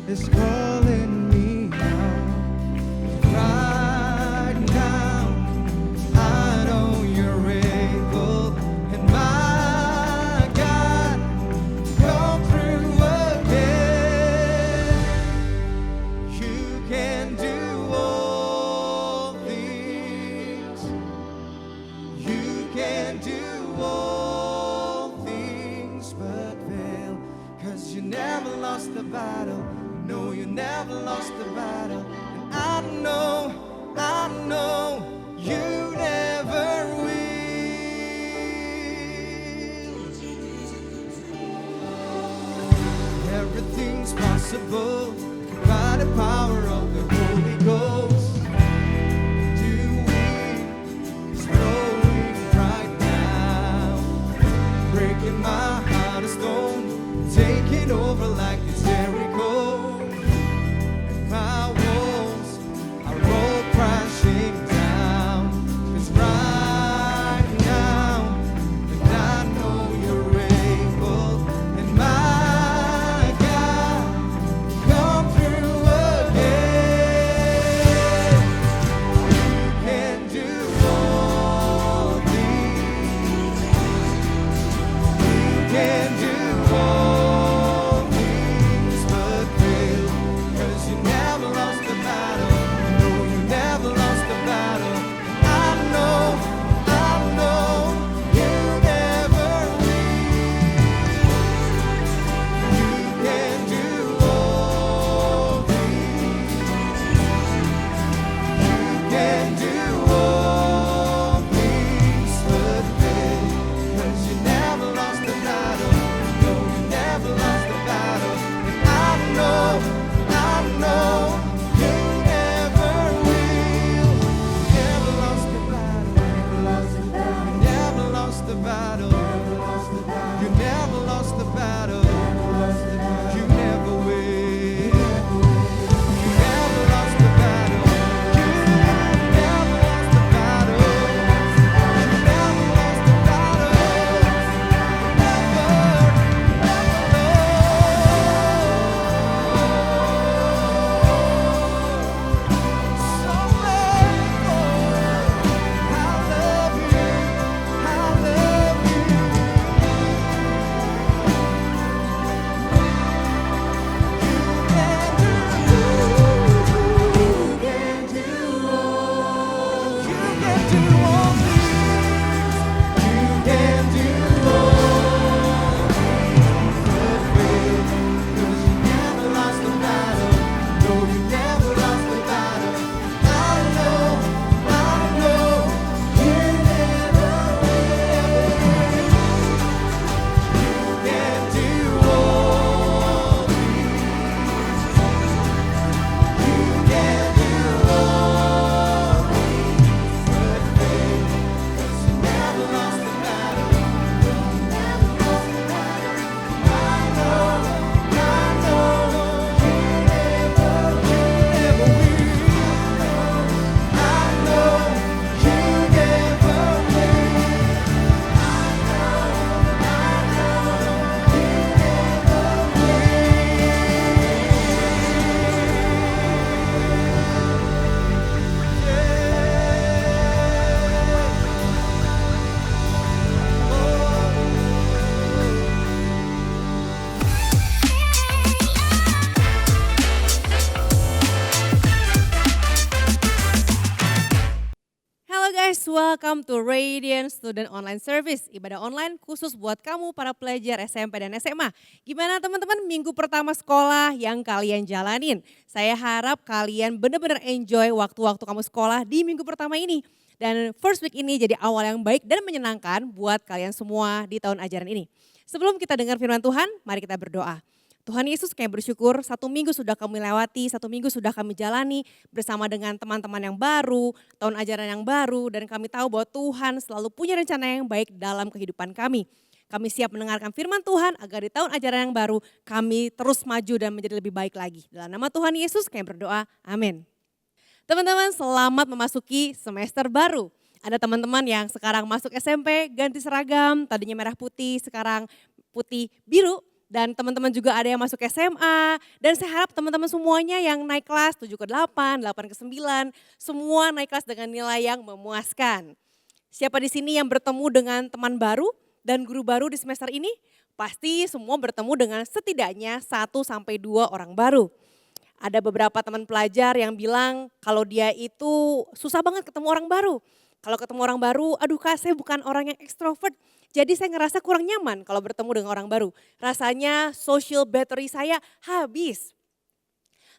is calling me out. Right now, I know you're able, and my God, come through again. You can do all things. You can do all things but fail. 'Cause you never lost the battle. No, you never lost the battle. And I know you never will. Everything's possible by the power of the Holy Ghost. Doing is flowing right now, breaking my heart of stone, taking over like it's Jericho. My walls are all crashing down. 'Cause right now, and I know you're able, and my God, come through again. You can do all things. You can do all things but fail. 'Cause you never lost the battle. No, you never lost the battle. I know you never will. You can do all things. You can do all things but fail. 'Cause you never lost the battle. No, you never lost the battle. And I know you never will. Never lost the battle. Never lost the battle. You never lost the battle. You never will. You never lost the battle. You never lost the battle. You never lost the battle. Halo guys, welcome to Radiant Student Online Service. Ibadah online khusus buat kamu para pelajar SMP dan SMA. Gimana teman-teman minggu pertama sekolah yang kalian jalanin? Saya harap kalian benar-benar enjoy waktu-waktu kamu sekolah di minggu pertama ini. Dan first week ini jadi awal yang baik dan menyenangkan buat kalian semua di tahun ajaran ini. Sebelum kita dengar firman Tuhan, mari kita berdoa. Tuhan Yesus, kami bersyukur 1 minggu sudah kami lewati, 1 minggu sudah kami jalani bersama dengan teman-teman yang baru, tahun ajaran yang baru, dan kami tahu bahwa Tuhan selalu punya rencana yang baik dalam kehidupan kami. Kami siap mendengarkan firman Tuhan agar di tahun ajaran yang baru kami terus maju dan menjadi lebih baik lagi. Dalam nama Tuhan Yesus kami berdoa, amin. Teman-teman, selamat memasuki semester baru. Ada teman-teman yang sekarang masuk SMP ganti seragam, tadinya merah putih, sekarang putih biru. Dan teman-teman juga ada yang masuk SMA, dan saya harap teman-teman semuanya yang naik kelas 7 ke 8, 8 ke 9, semua naik kelas dengan nilai yang memuaskan. Siapa di sini yang bertemu dengan teman baru dan guru baru di semester ini? Pasti semua bertemu dengan setidaknya 1 sampai 2 orang baru. Ada beberapa teman pelajar yang bilang kalau dia itu susah banget ketemu orang baru. Kalau ketemu orang baru, aduh Kak saya bukan orang yang ekstrovert, jadi saya ngerasa kurang nyaman kalau bertemu dengan orang baru. Rasanya social battery saya habis.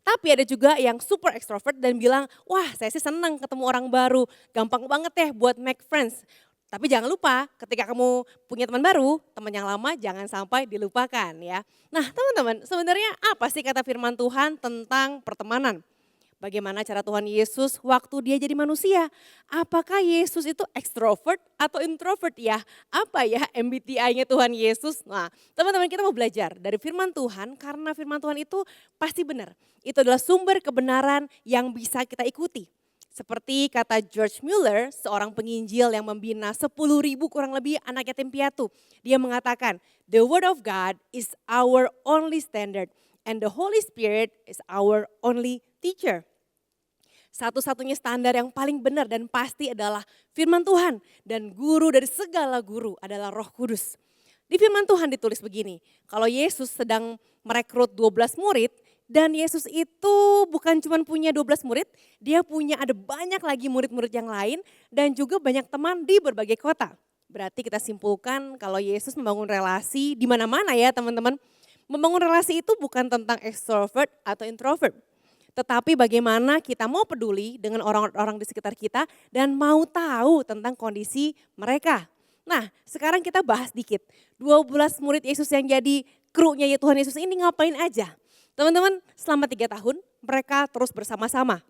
Tapi ada juga yang super extrovert dan bilang, wah saya sih senang ketemu orang baru, gampang banget ya buat make friends. Tapi jangan lupa ketika kamu punya teman baru, teman yang lama jangan sampai dilupakan ya. Nah teman-teman, sebenarnya apa sih kata firman Tuhan tentang pertemanan? Bagaimana cara Tuhan Yesus waktu dia jadi manusia? Apakah Yesus itu extrovert atau introvert ya? Apa ya MBTI-nya Tuhan Yesus? Nah teman-teman kita mau belajar dari firman Tuhan karena firman Tuhan itu pasti benar. Itu adalah sumber kebenaran yang bisa kita ikuti. Seperti kata George Mueller, seorang penginjil yang membina 10.000 kurang lebih anak yatim piatu. Dia mengatakan, the word of God is our only standard and the Holy Spirit is our only teacher. Satu-satunya standar yang paling benar dan pasti adalah firman Tuhan. Dan guru dari segala guru adalah Roh Kudus. Di firman Tuhan ditulis begini, kalau Yesus sedang merekrut 12 murid, dan Yesus itu bukan cuma punya 12 murid, dia punya ada banyak lagi murid-murid yang lain dan juga banyak teman di berbagai kota. Berarti kita simpulkan kalau Yesus membangun relasi di mana-mana ya teman-teman. Membangun relasi itu bukan tentang extrovert atau introvert. Tetapi bagaimana kita mau peduli dengan orang-orang di sekitar kita dan mau tahu tentang kondisi mereka. Nah sekarang kita bahas dikit, 12 murid Yesus yang jadi krunya Tuhan Yesus ini ngapain aja? Teman-teman selama 3 tahun mereka terus bersama-sama.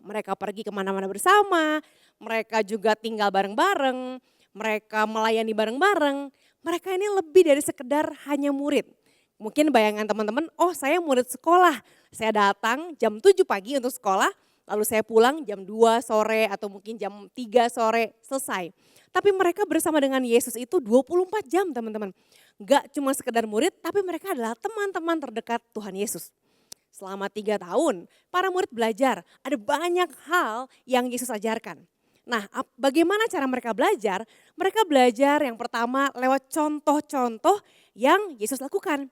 Mereka pergi kemana-mana bersama, mereka juga tinggal bareng-bareng, mereka melayani bareng-bareng. Mereka ini lebih dari sekedar hanya murid. Mungkin bayangan teman-teman, oh saya murid sekolah, saya datang jam 7 pagi untuk sekolah, lalu saya pulang jam 2 sore atau mungkin jam 3 sore selesai. Tapi mereka bersama dengan Yesus itu 24 jam teman-teman. Gak cuma sekedar murid, tapi mereka adalah teman-teman terdekat Tuhan Yesus. Selama 3 tahun, para murid belajar, ada banyak hal yang Yesus ajarkan. Nah bagaimana cara mereka belajar? Mereka belajar yang pertama lewat contoh-contoh yang Yesus lakukan.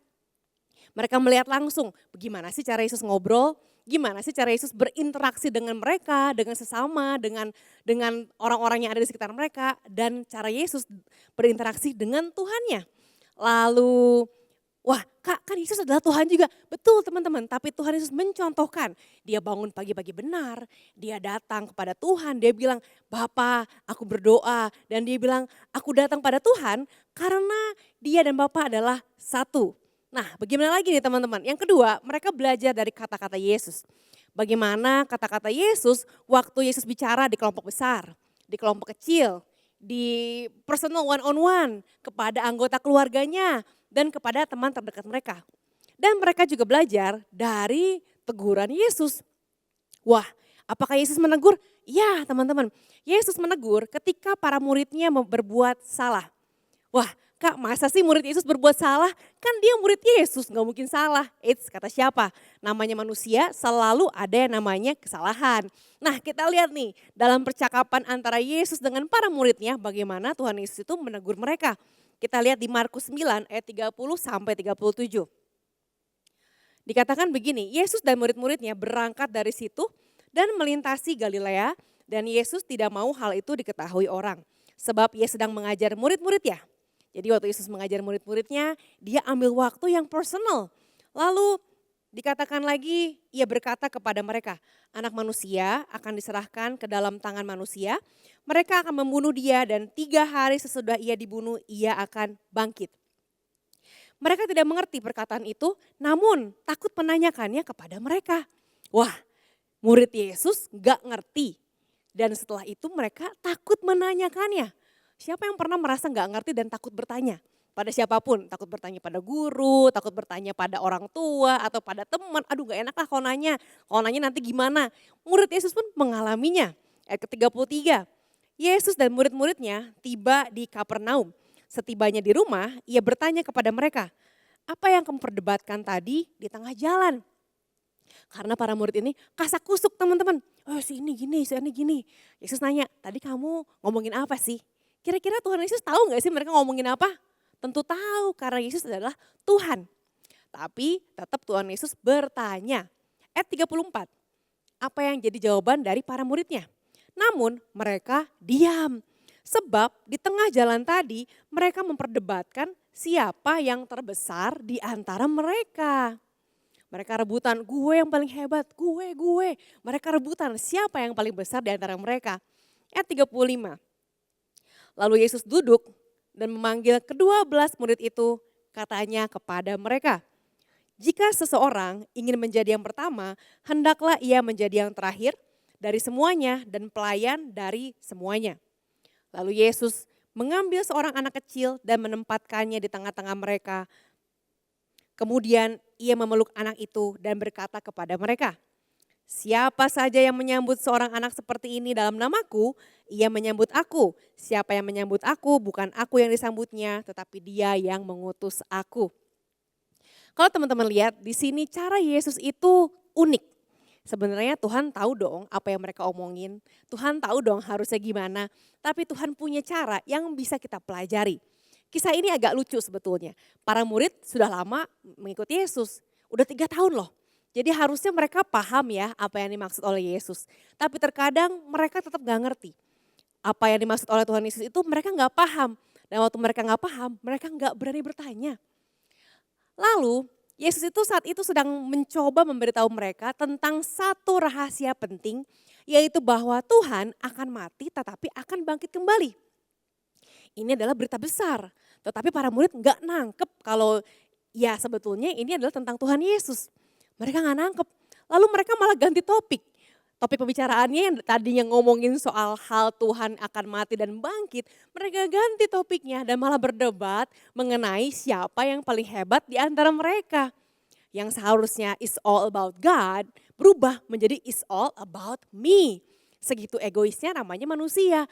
Mereka melihat langsung bagaimana sih cara Yesus ngobrol, gimana sih cara Yesus berinteraksi dengan mereka, dengan sesama, dengan orang-orang yang ada di sekitar mereka. Dan cara Yesus berinteraksi dengan Tuhannya. Lalu, wah Kak kan Yesus adalah Tuhan juga. Betul teman-teman, tapi Tuhan Yesus mencontohkan. Dia bangun pagi-pagi benar, dia datang kepada Tuhan, dia bilang Bapa aku berdoa. Dan dia bilang aku datang pada Tuhan karena dia dan Bapa adalah satu. Nah bagaimana lagi nih teman-teman? Yang kedua mereka belajar dari kata-kata Yesus. Bagaimana kata-kata Yesus waktu Yesus bicara di kelompok besar, di kelompok kecil, di personal one on one, kepada anggota keluarganya dan kepada teman terdekat mereka. Dan mereka juga belajar dari teguran Yesus. Wah apakah Yesus menegur? Ya teman-teman, Yesus menegur ketika para muridnya berbuat salah. Wah Kak masa sih murid Yesus berbuat salah? Kan dia murid Yesus gak mungkin salah. Eits kata siapa? Namanya manusia selalu ada yang namanya kesalahan. Nah kita lihat nih dalam percakapan antara Yesus dengan para muridnya bagaimana Tuhan Yesus itu menegur mereka. Kita lihat di Markus 9 ayat 30 sampai 37. Dikatakan begini, Yesus dan murid-muridnya berangkat dari situ dan melintasi Galilea dan Yesus tidak mau hal itu diketahui orang. Sebab ia sedang mengajar murid-muridnya. Jadi waktu Yesus mengajar murid-muridnya, dia ambil waktu yang personal. Lalu dikatakan lagi, ia berkata kepada mereka, anak manusia akan diserahkan ke dalam tangan manusia. Mereka akan membunuh dia dan 3 hari sesudah ia dibunuh, ia akan bangkit. Mereka tidak mengerti perkataan itu, namun takut menanyakannya kepada mereka. Wah, murid Yesus gak ngerti. Dan setelah itu mereka takut menanyakannya. Siapa yang pernah merasa gak ngerti dan takut bertanya? Pada siapapun, takut bertanya pada guru, takut bertanya pada orang tua atau pada teman. Aduh gak enak lah kalau nanya nanti gimana. Murid Yesus pun mengalaminya. Ayat ke-33, Yesus dan murid-muridnya tiba di Kapernaum. Setibanya di rumah, ia bertanya kepada mereka, Apa yang kamu perdebatkan tadi di tengah jalan? Karena para murid ini kasak kusuk teman-teman. Oh si ini gini, si ini gini. Yesus nanya, tadi kamu ngomongin apa sih? Kira-kira Tuhan Yesus tahu gak sih mereka ngomongin apa? Tentu tahu karena Yesus adalah Tuhan. Tapi tetap Tuhan Yesus bertanya. Ayat 34, apa yang jadi jawaban dari para muridnya? Namun mereka diam. Sebab di tengah jalan tadi mereka memperdebatkan siapa yang terbesar di antara mereka. Mereka rebutan, gue yang paling hebat, gue. Mereka rebutan, siapa yang paling besar di antara mereka. Ayat 35. Lalu Yesus duduk dan memanggil ke-12 murid itu, katanya kepada mereka, jika seseorang ingin menjadi yang pertama, hendaklah ia menjadi yang terakhir dari semuanya dan pelayan dari semuanya. Lalu Yesus mengambil seorang anak kecil dan menempatkannya di tengah-tengah mereka. Kemudian ia memeluk anak itu dan berkata kepada mereka, siapa saja yang menyambut seorang anak seperti ini dalam namaku, ia menyambut aku. Siapa yang menyambut aku, bukan aku yang disambutnya, tetapi dia yang mengutus aku. Kalau teman-teman lihat di sini cara Yesus itu unik. Sebenarnya Tuhan tahu dong apa yang mereka omongin, Tuhan tahu dong harusnya gimana, tapi Tuhan punya cara yang bisa kita pelajari. Kisah ini agak lucu sebetulnya. Para murid sudah lama mengikuti Yesus, udah 3 tahun loh. Jadi harusnya mereka paham ya apa yang dimaksud oleh Yesus. Tapi terkadang mereka tetap gak ngerti. Apa yang dimaksud oleh Tuhan Yesus itu mereka gak paham. Dan waktu mereka gak paham, mereka gak berani bertanya. Lalu Yesus itu saat itu sedang mencoba memberitahu mereka tentang satu rahasia penting, yaitu bahwa Tuhan akan mati tetapi akan bangkit kembali. Ini adalah berita besar, tetapi para murid nggak nangkep kalau ya sebetulnya ini adalah tentang Tuhan Yesus. Mereka nggak nangkep, lalu mereka malah ganti topik. Topik pembicaraannya yang tadinya ngomongin soal hal Tuhan akan mati dan bangkit, mereka ganti topiknya dan malah berdebat mengenai siapa yang paling hebat di antara mereka. Yang seharusnya is all about God, berubah menjadi is all about me. Segitu egoisnya namanya manusia.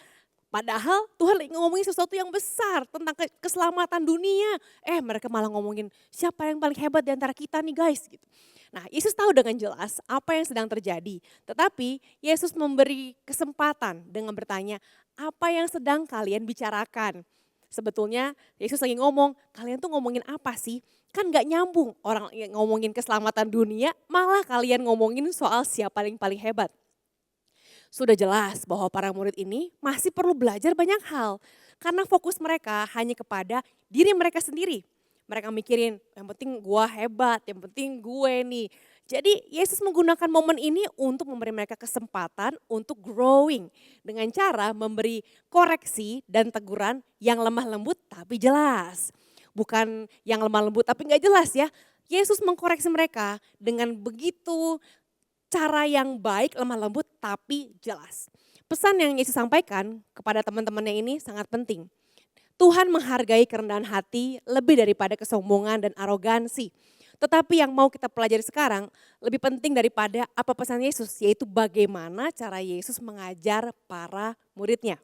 Padahal Tuhan lagi ngomongin sesuatu yang besar tentang keselamatan dunia. Mereka malah ngomongin siapa yang paling hebat di antara kita nih guys. Gitu. Nah Yesus tahu dengan jelas apa yang sedang terjadi. Tetapi Yesus memberi kesempatan dengan bertanya, apa yang sedang kalian bicarakan? Sebetulnya Yesus lagi ngomong, kalian tuh ngomongin apa sih? Kan gak nyambung orang yang ngomongin keselamatan dunia, malah kalian ngomongin soal siapa yang paling hebat. Sudah jelas bahwa para murid ini masih perlu belajar banyak hal. Karena fokus mereka hanya kepada diri mereka sendiri. Mereka mikirin yang penting gue hebat, yang penting gue nih. Jadi Yesus menggunakan momen ini untuk memberi mereka kesempatan untuk growing. Dengan cara memberi koreksi dan teguran yang lemah lembut tapi jelas. Bukan yang lemah lembut tapi gak jelas ya. Yesus mengkoreksi mereka dengan begitu cara yang baik, lemah lembut, tapi jelas. Pesan yang Yesus sampaikan kepada teman-temannya ini sangat penting. Tuhan menghargai kerendahan hati lebih daripada kesombongan dan arogansi. Tetapi yang mau kita pelajari sekarang lebih penting daripada apa pesan Yesus, yaitu bagaimana cara Yesus mengajar para muridnya.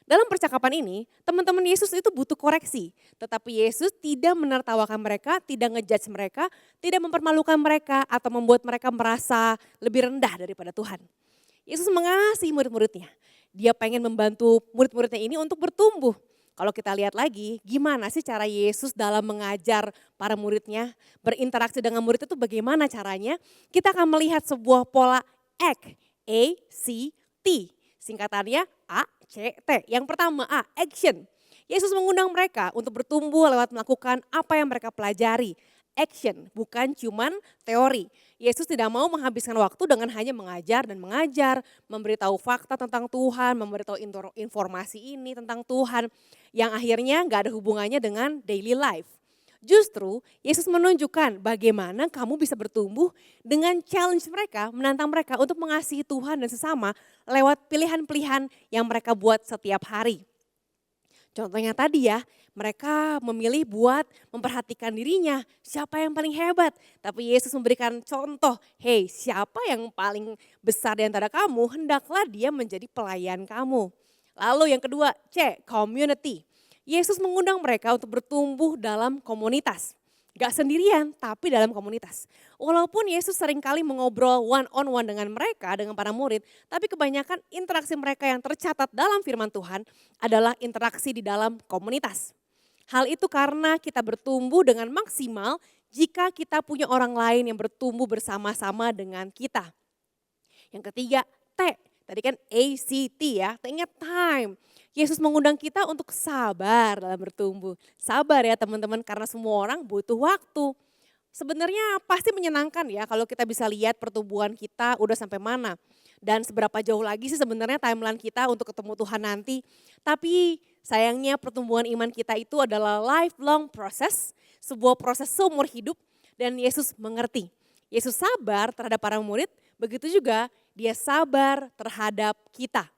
Dalam percakapan ini, teman-teman Yesus itu butuh koreksi. Tetapi Yesus tidak menertawakan mereka, tidak ngejudge mereka, tidak mempermalukan mereka atau membuat mereka merasa lebih rendah daripada Tuhan. Yesus mengasihi murid-muridnya. Dia pengen membantu murid-muridnya ini untuk bertumbuh. Kalau kita lihat lagi, gimana sih cara Yesus dalam mengajar para muridnya, berinteraksi dengan murid itu bagaimana caranya? Kita akan melihat sebuah pola ACT, A-C-T. Singkatannya A-C-T. Yang pertama A, action. Yesus mengundang mereka untuk bertumbuh lewat melakukan apa yang mereka pelajari. Action, bukan cuman teori. Yesus tidak mau menghabiskan waktu dengan hanya mengajar dan mengajar, memberitahu fakta tentang Tuhan, memberitahu informasi ini tentang Tuhan, yang akhirnya gak ada hubungannya dengan daily life. Justru Yesus menunjukkan bagaimana kamu bisa bertumbuh dengan challenge mereka, menantang mereka untuk mengasihi Tuhan dan sesama lewat pilihan-pilihan yang mereka buat setiap hari. Contohnya tadi ya, mereka memilih buat memperhatikan dirinya, siapa yang paling hebat. Tapi Yesus memberikan contoh, hey siapa yang paling besar di antara kamu, hendaklah dia menjadi pelayan kamu. Lalu yang kedua, C, community. Yesus mengundang mereka untuk bertumbuh dalam komunitas. Gak sendirian, tapi dalam komunitas. Walaupun Yesus seringkali mengobrol one on one dengan mereka, dengan para murid, tapi kebanyakan interaksi mereka yang tercatat dalam firman Tuhan adalah interaksi di dalam komunitas. Hal itu karena kita bertumbuh dengan maksimal jika kita punya orang lain yang bertumbuh bersama-sama dengan kita. Yang ketiga, T. Tadi kan ACT ya, ingat time. Yesus mengundang kita untuk sabar dalam bertumbuh. Sabar ya teman-teman, karena semua orang butuh waktu. Sebenarnya pasti menyenangkan ya kalau kita bisa lihat pertumbuhan kita udah sampai mana. Dan seberapa jauh lagi sih sebenarnya timeline kita untuk ketemu Tuhan nanti. Tapi sayangnya pertumbuhan iman kita itu adalah lifelong proses, sebuah proses seumur hidup, dan Yesus mengerti. Yesus sabar terhadap para murid, begitu juga dia sabar terhadap kita.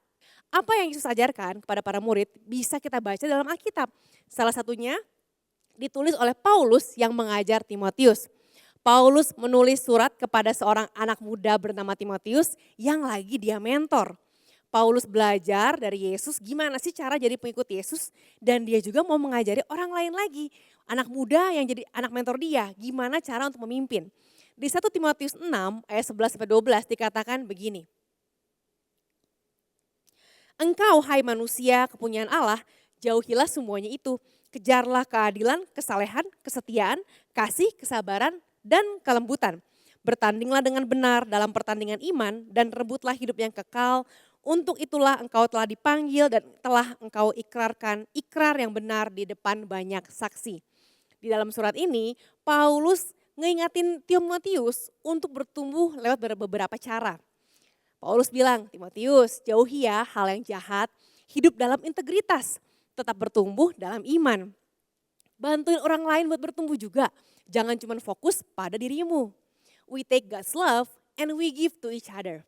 Apa yang Yesus ajarkan kepada para murid bisa kita baca dalam Alkitab. Salah satunya ditulis oleh Paulus yang mengajar Timotius. Paulus menulis surat kepada seorang anak muda bernama Timotius yang lagi dia mentor. Paulus belajar dari Yesus gimana sih cara jadi pengikut Yesus, dan dia juga mau mengajari orang lain lagi. Anak muda yang jadi anak mentor dia, gimana cara untuk memimpin. Di 1 Timotius 6 ayat 11-12 dikatakan begini. Engkau hai manusia kepunyaan Allah, jauhilah semuanya itu. Kejarlah keadilan, kesalehan, kesetiaan, kasih, kesabaran, dan kelembutan. Bertandinglah dengan benar dalam pertandingan iman dan rebutlah hidup yang kekal. Untuk itulah engkau telah dipanggil dan telah engkau ikrarkan ikrar yang benar di depan banyak saksi. Di dalam surat ini, Paulus ngingatin Timotius untuk bertumbuh lewat beberapa cara. Paulus bilang, Timotius jauhi ya hal yang jahat, hidup dalam integritas, tetap bertumbuh dalam iman. Bantuin orang lain buat bertumbuh juga, jangan cuma fokus pada dirimu. We take God's love and we give to each other.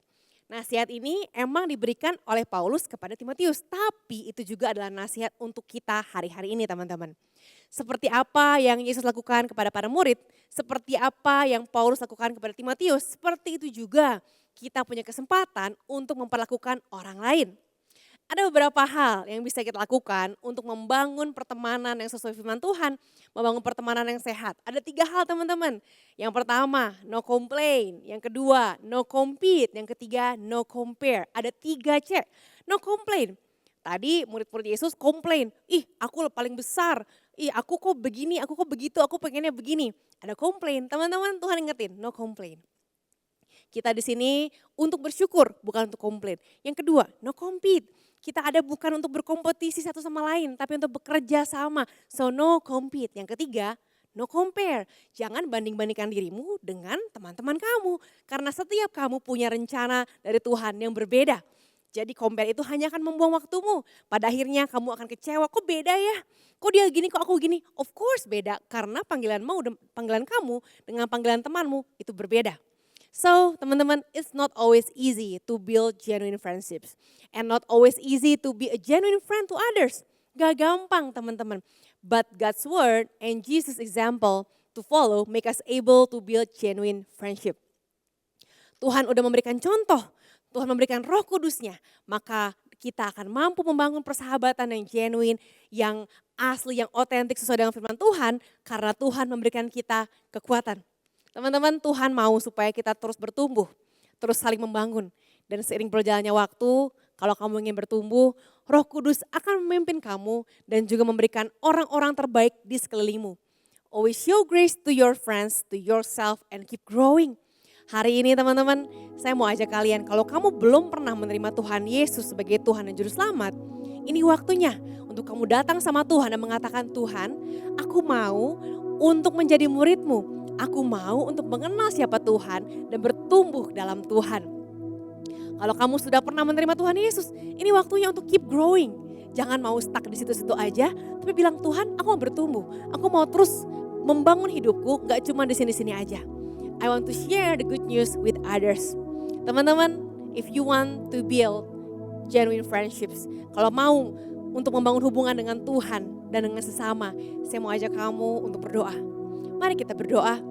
Nasihat ini emang diberikan oleh Paulus kepada Timotius, tapi itu juga adalah nasihat untuk kita hari-hari ini teman-teman. Seperti apa yang Yesus lakukan kepada para murid, seperti apa yang Paulus lakukan kepada Timotius, seperti itu juga kita punya kesempatan untuk memperlakukan orang lain. Ada beberapa hal yang bisa kita lakukan untuk membangun pertemanan yang sesuai firman Tuhan, membangun pertemanan yang sehat. Ada 3 hal teman-teman. Yang pertama, no complain. Yang kedua, no compete. Yang ketiga, no compare. Ada 3 C. No complain. Tadi murid-murid Yesus komplain, ih aku paling besar, ih aku kok begini, aku kok begitu, aku pengennya begini. Ada komplain, teman-teman Tuhan ingetin, no complain. Kita di sini untuk bersyukur, bukan untuk komplain. Yang kedua, no compete. Kita ada bukan untuk berkompetisi satu sama lain, tapi untuk bekerja sama. So no compete. Yang ketiga, no compare. Jangan banding-bandingkan dirimu dengan teman-teman kamu. Karena setiap kamu punya rencana dari Tuhan yang berbeda. Jadi compare itu hanya akan membuang waktumu. Pada akhirnya kamu akan kecewa, kok beda ya? Kok dia gini, kok aku gini? Of course beda, karena panggilan kamu dengan panggilan temanmu itu berbeda. So teman-teman, it's not always easy to build genuine friendships. And not always easy to be a genuine friend to others. Gak gampang teman-teman. But God's word and Jesus' example to follow make us able to build genuine friendship. Tuhan udah memberikan contoh, Tuhan memberikan Roh Kudusnya, maka kita akan mampu membangun persahabatan yang genuine, yang asli, yang otentik sesuai dengan firman Tuhan, karena Tuhan memberikan kita kekuatan. Teman-teman, Tuhan mau supaya kita terus bertumbuh, terus saling membangun. Dan seiring berjalannya waktu, kalau kamu ingin bertumbuh, Roh Kudus akan memimpin kamu dan juga memberikan orang-orang terbaik di sekelilingmu. Always show grace to your friends, to yourself, and keep growing. Hari ini teman-teman, saya mau ajak kalian, kalau kamu belum pernah menerima Tuhan Yesus sebagai Tuhan dan Juru Selamat, ini waktunya untuk kamu datang sama Tuhan dan mengatakan, Tuhan, aku mau untuk menjadi murid-Mu. Aku mau untuk mengenal siapa Tuhan dan bertumbuh dalam Tuhan. Kalau kamu sudah pernah menerima Tuhan Yesus, ini waktunya untuk keep growing. Jangan mau stuck di situ-situ aja, tapi bilang Tuhan aku mau bertumbuh. Aku mau terus membangun hidupku, gak cuma di sini-sini aja. I want to share the good news with others. Teman-teman, if you want to build genuine friendships, kalau mau untuk membangun hubungan dengan Tuhan dan dengan sesama, saya mau ajak kamu untuk berdoa. Mari kita berdoa.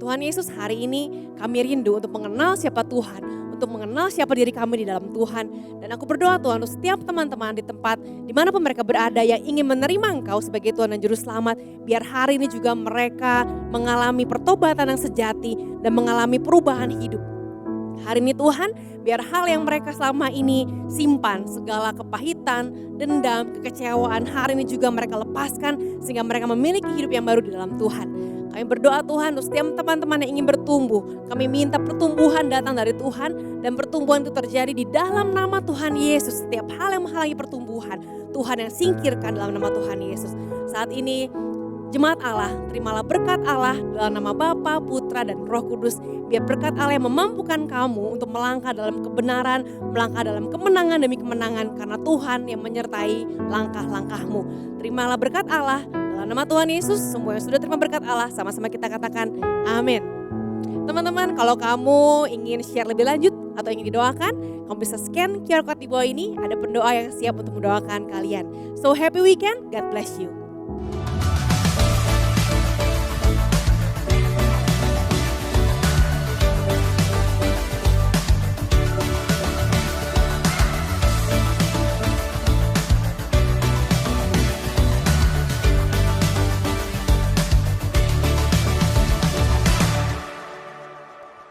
Tuhan Yesus, hari ini kami rindu untuk mengenal siapa Tuhan, untuk untuk mengenal siapa diri kami di dalam Tuhan. Dan aku berdoa Tuhan untuk setiap teman-teman di tempat dimanapun mereka berada yang ingin menerima Engkau sebagai Tuhan dan Juru Selamat. Biar hari ini juga mereka mengalami pertobatan yang sejati dan mengalami perubahan hidup. Hari ini Tuhan, biar hal yang mereka selama ini simpan, segala kepahitan, dendam, kekecewaan, hari ini juga mereka lepaskan sehingga mereka memiliki hidup yang baru di dalam Tuhan. Kami berdoa Tuhan untuk setiap teman-teman yang ingin bertumbuh. Kami minta pertumbuhan datang dari Tuhan dan pertumbuhan itu terjadi di dalam nama Tuhan Yesus. Setiap hal yang menghalangi pertumbuhan, Tuhan yang singkirkan dalam nama Tuhan Yesus. Saat ini Jemaat Allah, terimalah berkat Allah dalam nama Bapa, Putra, dan Roh Kudus. Biar berkat Allah yang memampukan kamu untuk melangkah dalam kebenaran, melangkah dalam kemenangan demi kemenangan. Karena Tuhan yang menyertai langkah-langkahmu. Terimalah berkat Allah dalam nama Tuhan Yesus. Semua yang sudah terima berkat Allah, sama-sama kita katakan amin. Teman-teman, kalau kamu ingin share lebih lanjut atau ingin didoakan, kamu bisa scan QR Code di bawah ini. Ada pendoa yang siap untuk mendoakan kalian. So happy weekend, God bless you.